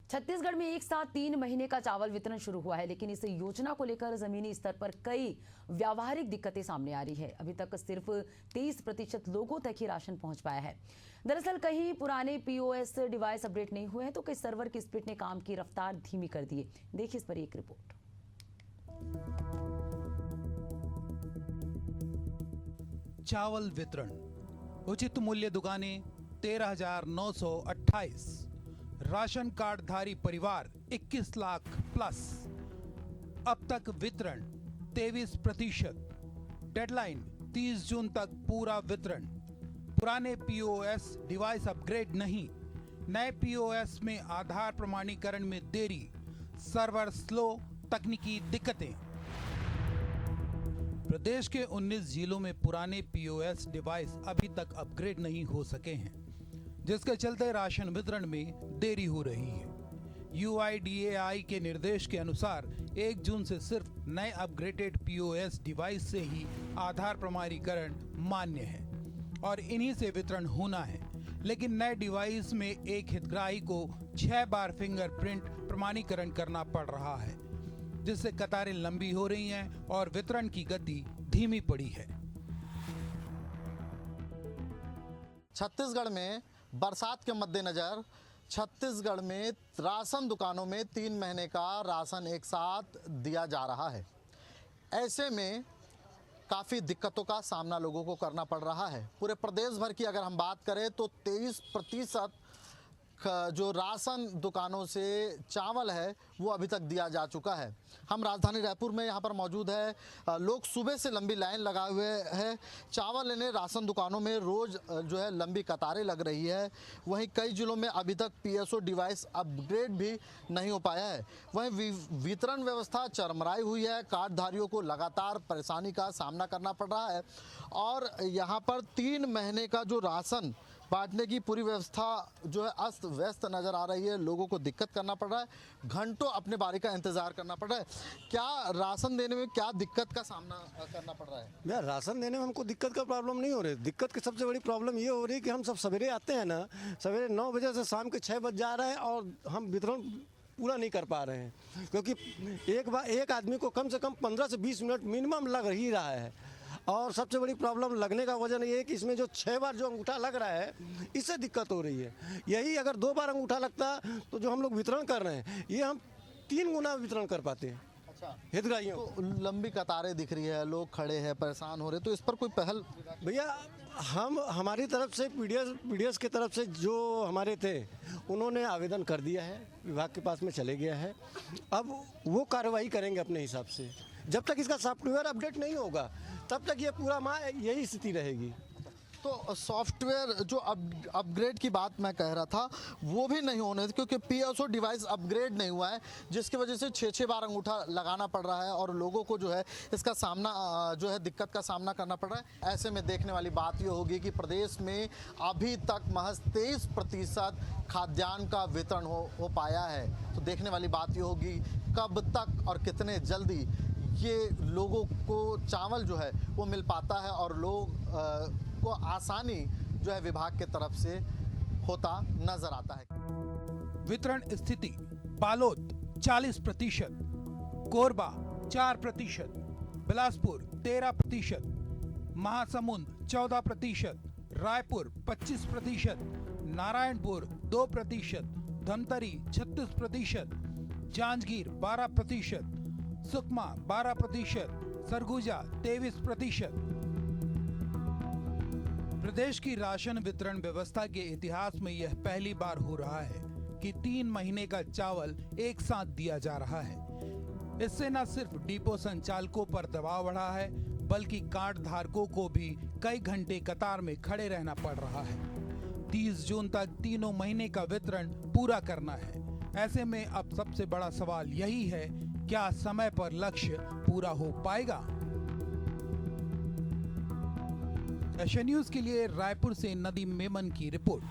छत्तीसगढ़ में एक साथ 3 महीने का चावल वितरण शुरू हुआ है, लेकिन इस योजना को लेकर जमीनी स्तर पर कई व्यावहारिक दिक्कतें सामने आ रही है। अभी तक सिर्फ 23% लोगों तक ही राशन पहुंच पाया है। दरअसल कहीं पुराने पीओएस डिवाइस अपडेट नहीं हुए हैं, तो कई सर्वर की स्पीड ने काम की रफ्तार धीमी कर दी है। देखिए इस पर एक रिपोर्ट। चावल वितरण, उचित मूल्य दुकानें 13,928, राशन कार्ड धारी परिवार 21 लाख प्लस। अब तक वितरण 23%। डेडलाइन 30 जून तक पूरा वितरण। पुराने पीओएस डिवाइस अपग्रेड नहीं, नए पीओएस में आधार प्रमाणीकरण में देरी, सर्वर स्लो, तकनीकी दिक्कतें। प्रदेश के 19 जिलों में पुराने पीओएस डिवाइस अभी तक अपग्रेड नहीं हो सके हैं, जिसके चलते राशन वितरण में देरी हो रही है। UIDAI के निर्देश के अनुसार 1 जून से सिर्फ नए अपग्रेडेड पीओएस डिवाइस से ही आधार प्रमाणीकरण मान्य है और इन्हीं से वितरण होना है। लेकिन नए डिवाइस में एक हितग्राही को 6 बार फिंगरप्रिंट प्रमाणीकरण करना पड़ रहा है, जिससे कतारें लंबी हो रही हैं और वितरण की गति धीमी पड़ी है। छत्तीसगढ़ में बरसात के मद्देनजर छत्तीसगढ़ में राशन दुकानों में 3 महीने का राशन एक साथ दिया जा रहा है। ऐसे में काफ़ी दिक्कतों का सामना लोगों को करना पड़ रहा है। पूरे प्रदेश भर की अगर हम बात करें तो 23% जो राशन दुकानों से चावल है वो अभी तक दिया जा चुका है। हम राजधानी रायपुर में यहाँ पर मौजूद है। लोग सुबह से लंबी लाइन लगाए हुए हैं चावल लेने। राशन दुकानों में रोज़ जो है लंबी कतारें लग रही है। वहीं कई जिलों में अभी तक PSO डिवाइस अपग्रेड भी नहीं हो पाया है। वहीं वितरण व्यवस्था चरमराई हुई है। कार्डधारियों को लगातार परेशानी का सामना करना पड़ रहा है और यहाँ पर 3 महीने का जो राशन बांटने की पूरी व्यवस्था जो है अस्त व्यस्त नज़र आ रही है। लोगों को दिक्कत करना पड़ रहा है, घंटों अपने बारी का इंतज़ार करना पड़ रहा है। क्या राशन देने में क्या दिक्कत का सामना करना पड़ रहा है? भैया राशन देने में हमको दिक्कत का प्रॉब्लम नहीं हो रही। दिक्कत की सबसे बड़ी प्रॉब्लम ये हो रही है कि हम सब सवेरे आते हैं ना, सवेरे 9 बजे से शाम के 6 बज जा रहे हैं और हम वितरण पूरा नहीं कर पा रहे हैं, क्योंकि एक आदमी को कम से कम 15 से 20 मिनट मिनिमम लग ही रहा है। और सबसे बड़ी प्रॉब्लम लगने का वजह ये है कि इसमें जो 6 बार जो अंगूठा लग रहा है, इससे दिक्कत हो रही है। यही अगर 2 बार अंगूठा लगता तो जो हम लोग वितरण कर रहे हैं ये हम 3 गुना वितरण कर पाते हैं। अच्छा, हितग्राहियों तो लंबी कतारें दिख रही है, लोग खड़े हैं, परेशान हो रहे, तो इस पर कोई पहल? भैया हमारी तरफ से पीडीएस की तरफ से जो हमारे थे उन्होंने आवेदन कर दिया है, विभाग के पास में चले गया है। अब वो कार्रवाई करेंगे अपने हिसाब से। जब तक इसका सॉफ्टवेयर अपडेट नहीं होगा तब तक ये पूरा यही स्थिति रहेगी। तो सॉफ्टवेयर जो अपग्रेड की बात मैं कह रहा था वो भी नहीं होने, क्योंकि PSO डिवाइस अपग्रेड नहीं हुआ है, जिसकी वजह से 6 बार अंगूठा लगाना पड़ रहा है और लोगों को जो है इसका सामना जो है दिक्कत का सामना करना पड़ रहा है। ऐसे में देखने वाली बात ये होगी कि प्रदेश में अभी तक महज 23% खाद्यान्न का वितरण हो पाया है। तो देखने वाली बात ये होगी कब तक और कितने जल्दी ये लोगों को चावल जो है वो मिल पाता है और लोग को आसानी जो है विभाग के तरफ से होता नजर आता है। वितरण स्थिति: बालोद 40%, कोरबा 4%, बिलासपुर 13%, महासमुंद 14%, रायपुर 25%, नारायणपुर 2%, धमतरी 36%, जांजगीर 12%, सुकमा 12%, सरगुजा 23%। प्रदेश की राशन वितरण व्यवस्था के इतिहास में यह पहली बार हो रहा है कि 3 महीने का चावल एक साथ दिया जा रहा है। इससे न सिर्फ डिपो संचालकों पर दबाव बढ़ा है, बल्कि कार्ड धारकों को भी कई घंटे कतार में खड़े रहना पड़ रहा है। 30 जून तक तीनों महीने का वितरण पूरा करना है। ऐसे में अब सबसे बड़ा सवाल यही है, क्या समय पर लक्ष्य पूरा हो पाएगा? एशिया न्यूज़ के लिए रायपुर से नदीम मेमन की रिपोर्ट।